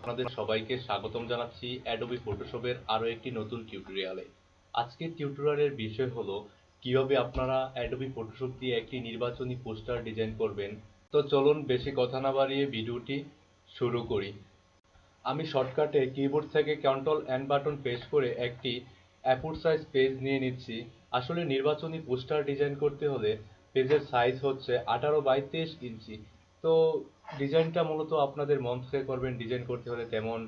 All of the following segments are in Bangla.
আপনাদের সবাইকে স্বাগতম জানাচ্ছি অ্যাডোবি ফটোশপের আরও একটি নতুন টিউটোরিয়ালে। আজকের টিউটোরিয়ালের বিষয় হলো কিভাবে আপনারা অ্যাডোবি ফটোশপ দিয়ে একটি নির্বাচনী পোস্টার ডিজাইন করবেন। তো চলুন বেশি কথা না বাড়িয়ে ভিডিওটি শুরু করি। আমি শর্টকাটে কিবোর্ড থেকে কন্ট্রোল এন বাটন প্রেস করে একটি A4 সাইজ পেজ নিয়ে নিচ্ছি। আসলে নির্বাচনী পোস্টার ডিজাইন করতে হলে পেজের সাইজ হচ্ছে 18 বাই 23 ইঞ্চি। তো ডিজাইনটা মূলত আপনাদের মন থেকে করবেন, ডিজাইন করতে হলে তেমন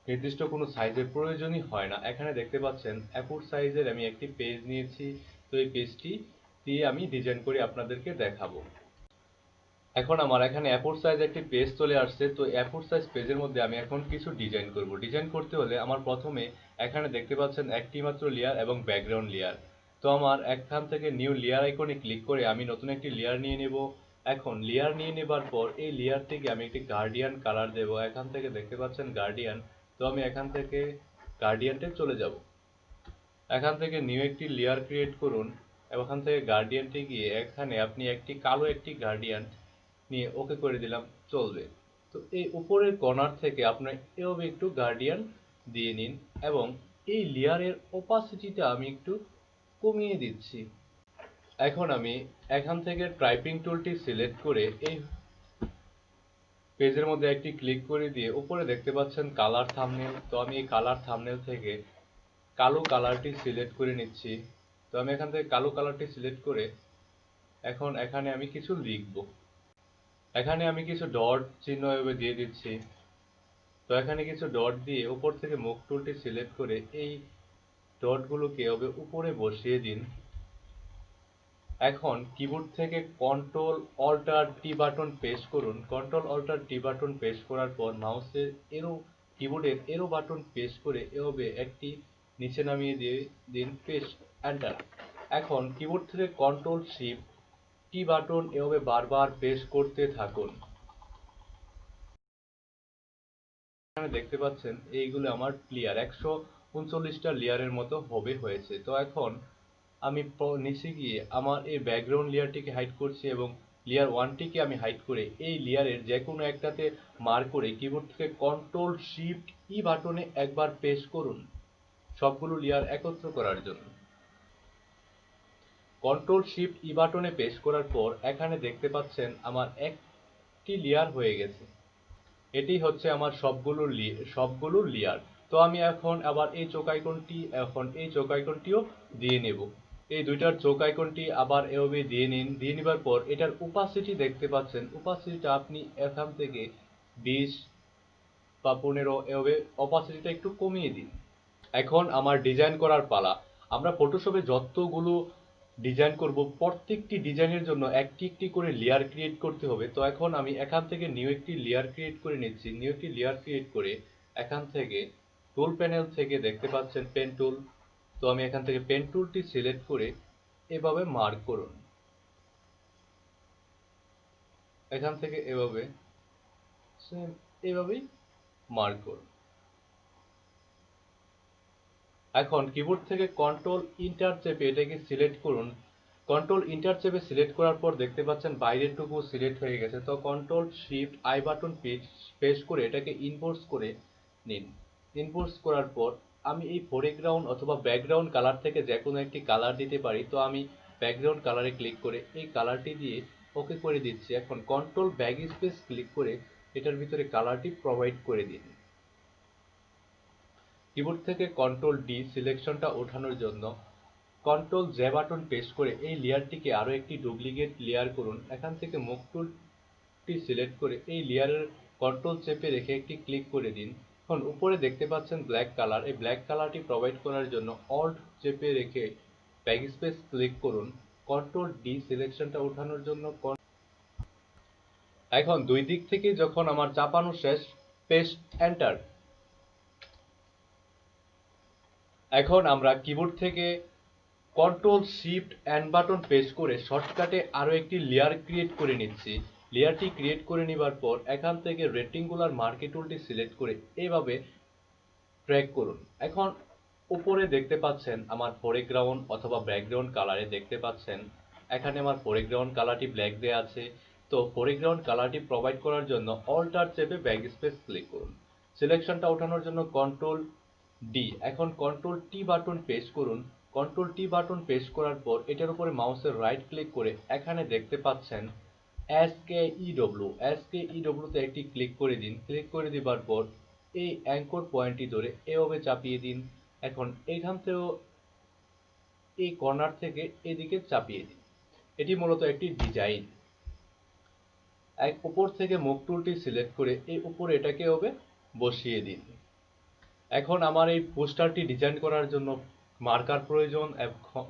নির্দিষ্ট কোনো সাইজের প্রয়োজনই হয় না। এখানে দেখতে পাচ্ছেন A4 সাইজের আমি একটি পেজ নিয়েছি। তো এই পেজটি দিয়ে আমি ডিজাইন করে আপনাদেরকে দেখাবো। এখন আমার এখানে A4 সাইজ একটি পেজ চলে আসছে। তো A4 সাইজ পেজের মধ্যে আমি এখন কিছু ডিজাইন করব। ডিজাইন করতে হলে আমার প্রথমে এখানে দেখতে পাচ্ছেন একটি মাত্র লেয়ার এবং ব্যাকগ্রাউন্ড লেয়ার। তো আমার এখান থেকে নিউ লেয়ার আইকনে ক্লিক করে আমি নতুন একটি লেয়ার নিয়ে নেব। এখন লেয়ার নিয়ে নেবার পর এই লেয়ার থেকে আমি একটি গার্ডিয়ান কালার দেব। এখান থেকে দেখতে পাচ্ছেন গার্ডিয়ান। তো আমি এখান থেকে গার্ডিয়ানটে চলে যাব। এখান থেকে নিউ একটি লেয়ার ক্রিয়েট করুন। এখান থেকে গার্ডিয়ানটে গিয়ে এখানে আপনি একটি কালো একটি গার্ডিয়ান নিয়ে ওকে করে দিলাম, চলবে। তো এই উপরের কর্নার থেকে আপনার এভাবে একটু গার্ডিয়ান দিয়ে নিন এবং এই লেয়ারের ওপাসিটিটা আমি একটু কমিয়ে দিচ্ছি। এখন আমি এখান থেকে টাইপিং টুলটি সিলেক্ট করে এই পেজের মধ্যে একটি ক্লিক করে দিয়ে উপরে দেখতে পাচ্ছেন কালার থাম্বনেল। তো আমি এই কালার থাম্বনেল থেকে কালো কালারটি সিলেক্ট করে নিচ্ছি। তো আমি এখান থেকে কালো কালারটি সিলেক্ট করে এখন এখানে আমি কিছু লিখব। এখানে আমি কিছু ডট চিহ্ন এভাবে দিয়ে দিচ্ছি। তো এখানে কিছু ডট দিয়ে উপর থেকে মুভ টুলটি সিলেক্ট করে এই ডটগুলোকে এভাবে উপরে বসিয়ে দিন। এখন কিবোর্ড থেকে control alt T button press করুন। Control alt T button press করার পর মাউসের কিবোর্ডের এরো বাটন প্রেস করে এভাবে একটি নিচে নামিয়ে দিয়ে দিন, প্রেস এন্টার। এখন কিবোর্ড থেকে কন্ট্রোল শিফট টি বাটন এভাবে বারবার প্রেস করতে থাকুন। এখানে দেখতে পাচ্ছেন এইগুলো আমার লেয়ার 139টা লেয়ারের মতো হয়েছে। তো এখন আমি নিচে গিয়ে আমার এই ব্যাকগ্রাউন্ড লেয়ারটিকে হাইড করছি এবং লেয়ার 1টিকে আমি হাইড করে এই লেয়ারের যে কোনো একটাতে মার্ক করে কিবোর্ড থেকে কন্ট্রোল শিফট ই বাটনে একবার প্রেস করুন সবগুলো লেয়ার একত্র করার জন্য। কন্ট্রোল শিফট ই বাটনে প্রেস করার পর এখানে দেখতে পাচ্ছেন আমার একটি লেয়ার হয়ে গেছে। এটি হচ্ছে আমার সবগুলো লেয়ার। তো আমি এখন আবার এই চোখ আইকনটিও দিয়ে নেব। এই দুইটার চোখ আইকনটি আবার এভাবে দিয়ে নিন। দিয়ে নেবার পর এটার ওপাসিটি দেখতে পাচ্ছেন, ওপাসিটিটা আপনি এখান থেকে 20 বা 15 এভাবে অপাসিটিটা একটু কমিয়ে দিন। এখন আমার ডিজাইন করার পালা। আমরা ফটোশপে যতগুলো ডিজাইন করব প্রত্যেকটি ডিজাইনের জন্য একটি একটি করে লেয়ার ক্রিয়েট করতে হবে। তো এখন আমি এখান থেকে নিউ একটি লেয়ার ক্রিয়েট করে নিচ্ছি। নিউ একটি লেয়ার ক্রিয়েট করে এখান থেকে টুল প্যানেল থেকে দেখতে পাচ্ছেন পেন টুল। তো আমি এখান থেকে পেন টুলটি সিলেক্ট করে এভাবে মার্ক করুন। এখান থেকে এভাবেই মার্ক করুন। এখন কিবোর্ড থেকে কন্ট্রোল ইন্টার চেপে এটাকে সিলেক্ট করুন। কন্ট্রোল ইন্টার চেপে সিলেক্ট করার পর দেখতে পাচ্ছেন বাইরের টুকু সিলেক্ট হয়ে গেছে। তো control shift I button press করে এটাকে ইনভোর্স করে নিন। ইনভোর্স করার পর আমি এই ফোরগ্রাউন্ড অথবা ব্যাকগ্রাউন্ড কালার থেকে যে কোনো একটি কালার দিতে পারি। তো আমি ব্যাকগ্রাউন্ড কালারে ক্লিক করে এই কালারটি দিয়ে ওকে করে দিচ্ছি। এখন কন্ট্রোল ব্যাক স্পেস ক্লিক করে এটার ভিতরে কালারটি প্রোভাইড করে দিন। কিবোর্ড থেকে কন্ট্রোল ডি সিলেকশনটা ওঠানোর জন্য কন্ট্রোল জে বাটন প্রেস করে এই লেয়ারটিকে আরও একটি ডুপ্লিকেট লেয়ার করুন। এখান থেকে মুভ টুলটি সিলেক্ট করে এই লেয়ারের কন্ট্রোল চেপে রেখে একটি ক্লিক করে দিন। এখন উপরে দেখতে পাচ্ছেন ব্ল্যাক কালার। এই ব্ল্যাক কালারটি প্রোভাইড করার জন্য অল্ট চেপে রেখে ব্যাক স্পেস ক্লিক করুন। কন্ট্রোল ডি সিলেকশনটা ওঠানোর জন্য এখন দুই দিক থেকে যখন আমার চাপানো শেষ, প্রেস এন্টার। এখন আমরা কিবোর্ড থেকে control shift N button press করে শর্টকাটে আরও একটি লেয়ার ক্রিয়েট করে নিচ্ছি। লেয়ারটি ক্রিয়েট করে নেবার পর এখান থেকে রেক্টেঙ্গুলার মার্কে টুলটি সিলেক্ট করে এইভাবে ড্র্যাগ করুন। এখন উপরে দেখতে পাচ্ছেন আমার ফোরগ্রাউন্ড অথবা ব্যাকগ্রাউন্ড কালারে দেখতে পাচ্ছেন এখানে আমার ফোরগ্রাউন্ড কালারটি ব্ল্যাক দেওয়া আছে। তো ফোরগ্রাউন্ড কালারটি প্রোভাইড করার জন্য অল্টার চেপে ব্যাক স্পেস ক্লিক করুন। সিলেকশনটা ওঠানোর জন্য কন্ট্রোল ডি। এখন কন্ট্রোল টি বাটন প্রেস করুন। কন্ট্রোল টি বাটন প্রেস করার পর এটার উপরে মাউসের রাইট ক্লিক করে এখানে দেখতে পাচ্ছেন এসকেইডব্লিউ তে একটি ক্লিক করে দিন। ক্লিক করে দিবার পর এই অ্যাঙ্কর পয়েন্টটি ধরে এভাবে চাপিয়ে দিন। এখন এইখান থেকেও এই কর্নার থেকে এদিকে চাপিয়ে দিন। এটি মূলত একটি ডিজাইন। উপর থেকে মুভ টুলটি সিলেক্ট করে এই উপরে এটাকে হবে বসিয়ে দিন। এখন আমার এই পোস্টারটি ডিজাইন করার জন্য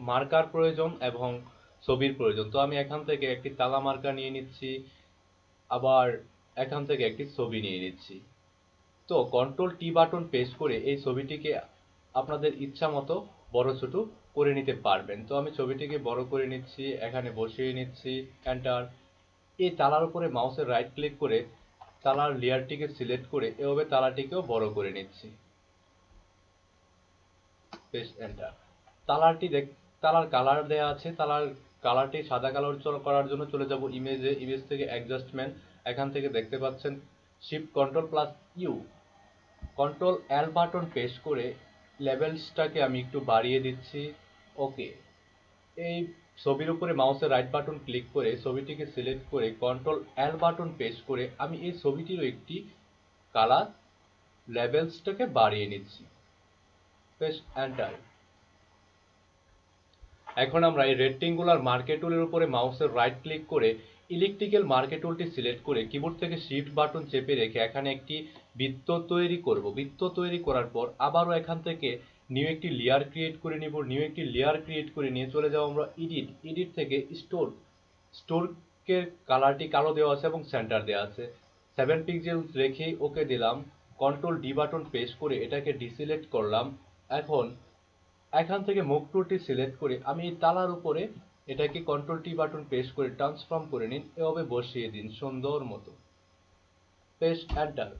মার্কার প্রয়োজন এবং ছবির প্রয়োজন। তো আমি এখান থেকে একটি তালা মার্কার নিয়ে নিচ্ছি, আবার এখান থেকে একটি ছবি নিয়ে নিচ্ছি। তো কন্ট্রোল টি বাটন প্রেস করে এই ছবিটিকে আপনাদের ইচ্ছা মতো বড় ছোট করে নিতে পারবেন। তো আমি ছবিটিকে বড় করে নিচ্ছি, এখানে বসিয়ে নিচ্ছি, এন্টার। এই তালার উপরে মাউসের রাইট ক্লিক করে তালার লেয়ারটিকে সিলেক্ট করে এভাবে তালাটিকেও বড় করে নিচ্ছি, পেস্ট এন্টার। তালার কালার দেয়া আছে, তালার কালারটি সাদা কালার করার জন্য চলে যাব ইমেজে। ইমেজ থেকে অ্যাডজাস্টমেন্ট, এখান থেকে দেখতে পাচ্ছেন shift control plus U. Control L button press করে লেভেলসটাকে আমি একটু বাড়িয়ে দিচ্ছি। ওকে। এই ছবির উপরে মাউসের রাইট বাটন ক্লিক করে ছবিটিকে সিলেক্ট করে কন্ট্রোল এল বাটন প্রেস করে আমি এই ছবিটিরও একটি কালার লেভেলসটাকে বাড়িয়ে নিচ্ছি, পেস্ট এন্টার। এখন আমরা এই রেক্টেঙ্গুলার মার্কে টুলের উপরে মাউসের রাইট ক্লিক করে ইলেকট্রিক্যাল মার্কে টুলটি সিলেক্ট করে কিবোর্ড থেকে শিফট বাটন চেপে রেখে এখানে একটি বৃত্ত তৈরি করব। বৃত্ত তৈরি করার পর আবারও এখান থেকে নিউ একটি লেয়ার ক্রিয়েট করে নিব। নিউ একটি লেয়ার ক্রিয়েট করে নিয়ে চলে যাব আমরা এডিট থেকে স্টোরকের কালারটি কালো দেওয়া আছে এবং সেন্টার দেওয়া আছে। 7 পিক্সেল রেখে ওকে দিলাম। কন্ট্রোল ডি বাটন প্রেস করে এটাকে ডিসিলেক্ট করলাম। এখন এখান থেকে মুভ টুলটি সিলেক্ট করে আমি এই তালার উপরে এটাকে কন্ট্রোল টি বাটন প্রেস করে ট্রান্সফর্ম করে নিন, এভাবে বসিয়ে দিন সুন্দর মতো, পেস্ট এন্টার।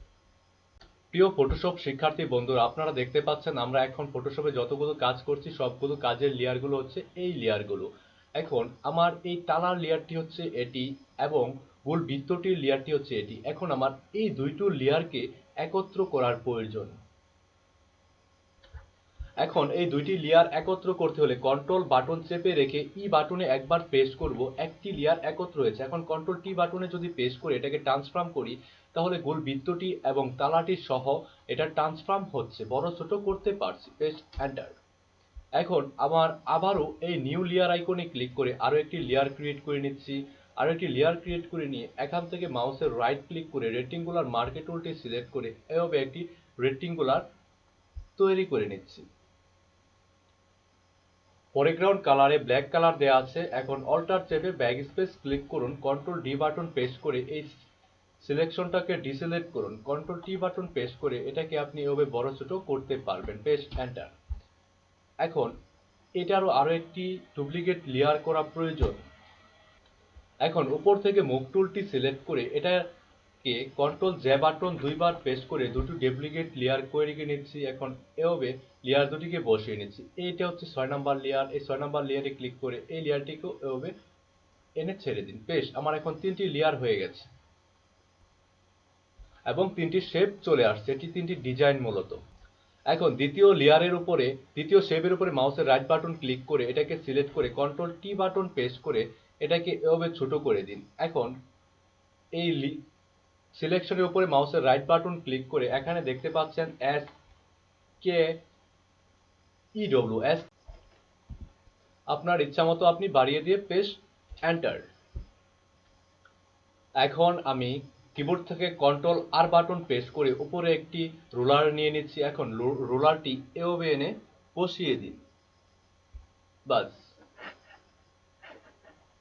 প্রিয় ফটোশপ শিক্ষার্থী বন্ধুরা, আপনারা দেখতে পাচ্ছেন আমরা এখন ফটোশপে যতগুলো কাজ করছি সবগুলো কাজের লেয়ারগুলো হচ্ছে এই লেয়ারগুলো। এখন আমার এই তালার লেয়ারটি হচ্ছে এটি এবং গোল বৃত্তটির লেয়ারটি হচ্ছে এটি। এখন আমার এই দুইটো লেয়ারকে একত্র করার প্রয়োজন। এখন এই দুইটি লেয়ার একত্র করতে হলে কন্ট্রোল বাটন চেপে রেখে ই বাটনে একবার প্রেস করব, একটি লেয়ার একত্র হয়েছে। এখন কন্ট্রোল টি বাটনে যদি প্রেস করে এটাকে ট্রান্সফর্ম করি তাহলে গোল বৃত্তটি এবং তালাটি সহ এটা ট্রান্সফর্ম হচ্ছে, বড় ছোট করতে পারছি, পেস্ট এন্টার। এখন আমার আবারও এই নিউ লেয়ার আইকনে ক্লিক করে আরো একটি লেয়ার ক্রিয়েট করে নিচ্ছি। আরো একটি লেয়ার ক্রিয়েট করে নিয়ে এখান থেকে মাউসের রাইট ক্লিক করে রেক্টেঙ্গুলার মার্কে টুলটি সিলেক্ট করে এভাবে একটি রেক্টেঙ্গুলার তৈরি করে নিচ্ছি। ফোরগ্রাউন্ড কালারে ব্ল্যাক কালার দেওয়া আছে। এখন অল্টার চেপে ব্যাকস্পেস ক্লিক করুন, কন্ট্রোল ডি বাটন প্রেস করে এই সিলেকশনটাকে ডিসিলেক্ট করুন। কন্ট্রোল টি বাটন প্রেস করে এটাকে আপনি এভাবে বড় ছোট করতে পারবেন, পেস্ট এন্টার। এখন এটারও আরো একটি ডুপ্লিকেট লেয়ার করা প্রয়োজন। এখন উপর থেকে মুভ টুলটি সিলেক্ট করে এটাকে কন্ট্রোল জে বাটন দুইবার প্রেস করে দুটো ডুপ্লিকেট লেয়ার করে নিচ্ছি। এখন এভাবে লেয়ার দুটিকে বসিয়ে নিচ্ছি। এইটা হচ্ছে 6 নাম্বার লেয়ার। এই 6 নাম্বার লেয়ারে ক্লিক করে এই লেয়ারটিকেও এভাবে এনে ছেড়ে দিন, পেস্ট। আমার এখন 3টি লেয়ার হয়ে গেছে এবং 3টি শেপ চলে আসছে। এটি 3টি ডিজাইন মূলত। এখন দ্বিতীয় শেপের উপরে মাউসের রাইট বাটন ক্লিক করে এটাকে সিলেক্ট করে কন্ট্রোল টি বাটন প্রেস করে এটাকে এভাবে ছোট করে দিন। এখন এই সিলেকশনের উপরে মাউসের রাইট বাটন ক্লিক করে এখানে দেখতে পাচ্ছেন এসকেইডব্লিউ, আপনার ইচ্ছা মতো আপনি বাড়িয়ে দিয়ে পেস্ট এন্টার। এখন আমি কিবোর্ড থেকে কন্ট্রোল আর বাটন প্রেস করে উপরে একটি রোলার নিয়ে নিচ্ছি। এখন রোলারটি এভাবে এনে বসিয়ে দিন, বাস।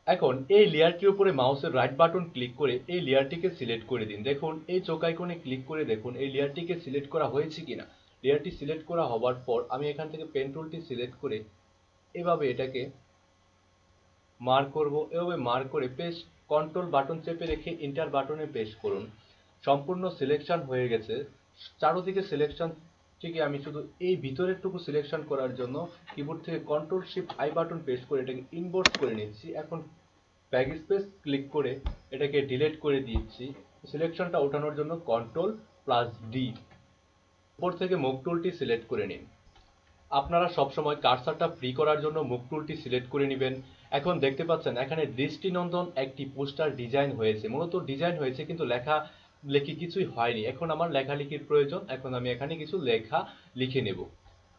এখন এই লেয়ারটির উপরে মাউসের রাইট বাটন ক্লিক করে এই লেয়ারটিকে সিলেক্ট করে দিন। দেখুন এই চোখ আইকনে ক্লিক করে দেখুন এই লেয়ারটিকে সিলেক্ট করা হয়েছে কিনা। লেয়ারটি সিলেক্ট করা হবার পর আমি এখান থেকে পেন টুলটি সিলেক্ট করে এভাবে এটাকে মার্ক করব। এভাবে মার্ক করে পেস্ট, কন্ট্রোল বাটন চেপে রেখে এন্টার বাটনে প্রেস করুন। সম্পূর্ণ সিলেকশন হয়ে গেছে। চারদিকে সিলেকশনটিকে আমি শুধু এই ভিতরেরটুকু সিলেকশন করার জন্য কিবোর্ড থেকে control shift I button press করে এটাকে ইনভার্ট করে নিচ্ছি। এখন ব্যাকস্পেস ক্লিক করে এটাকে ডিলিট করে দিচ্ছি। সিলেকশনটা ওঠানোর জন্য কন্ট্রোল প্লাস ডি। উপর থেকে মুভ টুলটি সিলেক্ট করে নিন। আপনারা সবসময় কার্সারটা ফ্রি করার জন্য মুভ টুলটি সিলেক্ট করে নেবেন। এখন দেখতে পাচ্ছেন এখানে দৃষ্টিনন্দন একটি পোস্টার ডিজাইন হয়েছে, মূলত ডিজাইন হয়েছে কিন্তু লেখা লেখি কিছুই হয়নি। এখন আমার লেখালেখির প্রয়োজন, এখন আমি এখানে কিছু লেখা লিখে নেব।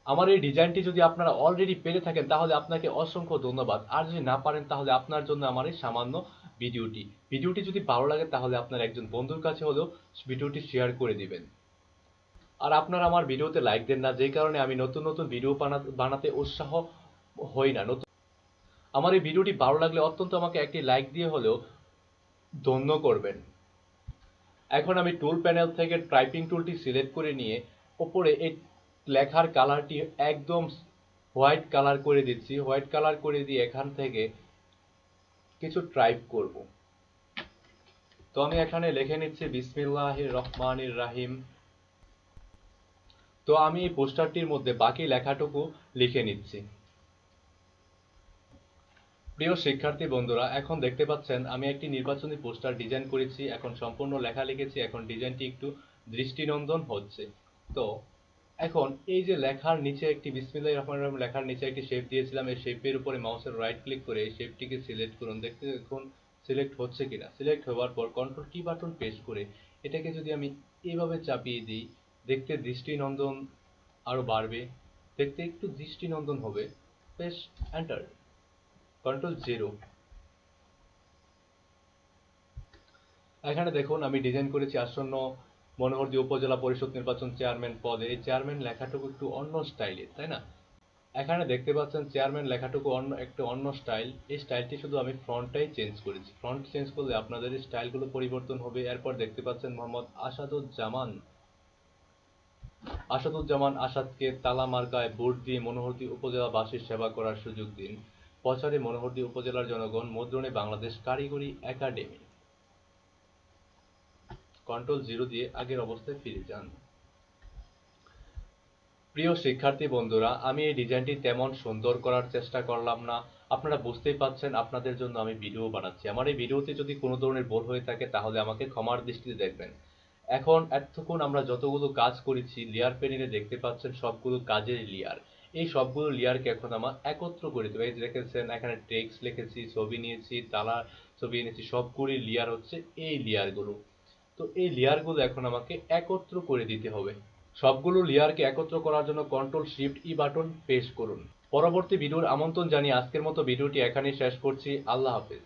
আমার এই ডিজাইনটি যদি আপনারা অলরেডি পেরে থাকেন তাহলে আপনাকে অসংখ্য ধন্যবাদ, আর যদি না পারেন তাহলে আপনার জন্য আমার এই সামান্য ভিডিওটি যদি ভালো লাগে তাহলে আপনার একজন বন্ধুর কাছে হলেও ভিডিওটি শেয়ার করে দিবেন। আর আপনারা আমার ভিডিওতে লাইক দেন না, যেই কারণে আমি নতুন নতুন ভিডিও বানাতে উৎসাহ হই না। আমার এই ভিডিওটি ভালো লাগলে অত্যন্ত আমাকে একটি লাইক দিয়ে হলেও ধন্য করবেন। এখন আমি টুল প্যানেল থেকে টাইপিং টুলটি সিলেক্ট করে নিয়ে ওপরে এই লেখার কালারটি একদম হোয়াইট কালার করে দিচ্ছি। হোয়াইট কালার করে দিয়ে এখান থেকে কিছু টাইপ করব। তো আমি এখানে লিখে নিচ্ছি বিসমিল্লাহির রহমানির রাহিম। তো আমি এই পোস্টারটির মধ্যে বাকি লেখাটুকু লিখে নিচ্ছি। প্রিয় শিক্ষার্থী বন্ধুরা, এখন দেখতে পাচ্ছেন আমি একটি নির্বাচনী পোস্টার ডিজাইন করেছি। এখন সম্পূর্ণ লেখা লিখেছি, এখন ডিজাইনটি একটু দৃষ্টিনন্দন হচ্ছে। তো এখন এই যে লেখার নিচে একটি বিসমিল্লাহির রহমানির রহিম লেখার নিচে একটি শেপ দিয়েছিলাম, এই শেপের উপরে মাউসের রাইট ক্লিক করে এই শেপটিকে সিলেক্ট করুন। দেখতে দেখুন সিলেক্ট হচ্ছে কিনা। সিলেক্ট হওয়ার পর কন্ট্রোল কি বাটন প্রেস করে এটাকে যদি আমি এইভাবে চাপিয়ে দিই, দেখতে দৃষ্টিনন্দন আরো বাড়বে, দেখতে একটু দৃষ্টিনন্দন হবে। Press enter, control 0। এখানে দেখুন আমি ডিজাইন করেছি আসন্ন মনোহরদী উপজেলা পরিষদ নির্বাচন চেয়ারম্যান পদে। এই চেয়ারম্যান লেখাটুকু একটু অন্য স্টাইলের, তাই না? এখানে দেখতে পাচ্ছেন চেয়ারম্যান লেখাটুকু একটু অন্য স্টাইল। এই স্টাইলটি শুধু আমি ফ্রন্টটাই চেঞ্জ করেছি। ফ্রন্ট চেঞ্জ করলে আপনাদের এই স্টাইলগুলো পরিবর্তন হবে। এরপর দেখতে পাচ্ছেন মোহাম্মদ আসাদুজ্জামান আসাদকে তালা মার্কায় ভোট দিয়ে মনোহরদী উপজেলাবাসীর সেবা করার সুযোগ দিন। প্রচারে মনোহরদী উপজেলার জনগণ, মুদ্রণে বাংলাদেশ কারিগরি একাডেমি। কন্ট্রোল 0 দিয়ে আগের অবস্থায় ফিরে যান। প্রিয় শিক্ষার্থী বন্ধুরা, আমি এই ডিজাইনটি তেমন সুন্দর করার চেষ্টা করলাম না। আপনারা বুঝতেই পাচ্ছেন আপনাদের জন্য আমি ভিডিও বানাচ্ছি। আমার এই ভিডিওতে যদি কোনো ধরনের ভুল হয়ে থাকে তাহলে আমাকে ক্ষমার দৃষ্টিতে দেখবেন। এখন এতক্ষণ আমরা যতগুলো কাজ করেছি লেয়ার প্যানেলে দেখতে পাচ্ছেন সবগুলো কাজের লেয়ার। এই সবগুলো লেয়ারকে এখন আমার একত্র করে দেবো। এই যে দেখেছেন এখানে টেক্সট লিখেছি, ছবি নিয়েছি, তালা ছবি এনেছি, সবগুলি লেয়ার হচ্ছে এই লেয়ারগুলো। তো এই লেয়ারগুলো এখন আমাকে একত্র করে দিতে হবে। সবগুলো লেয়ারকে একত্র করার জন্য কন্ট্রোল শিফট ই বাটন প্রেস করুন। পরবর্তী ভিডিওর আমন্ত্রণ জানিয়ে আজকের মতো ভিডিওটি এখানেই শেষ করছি। আল্লাহ হাফেজ।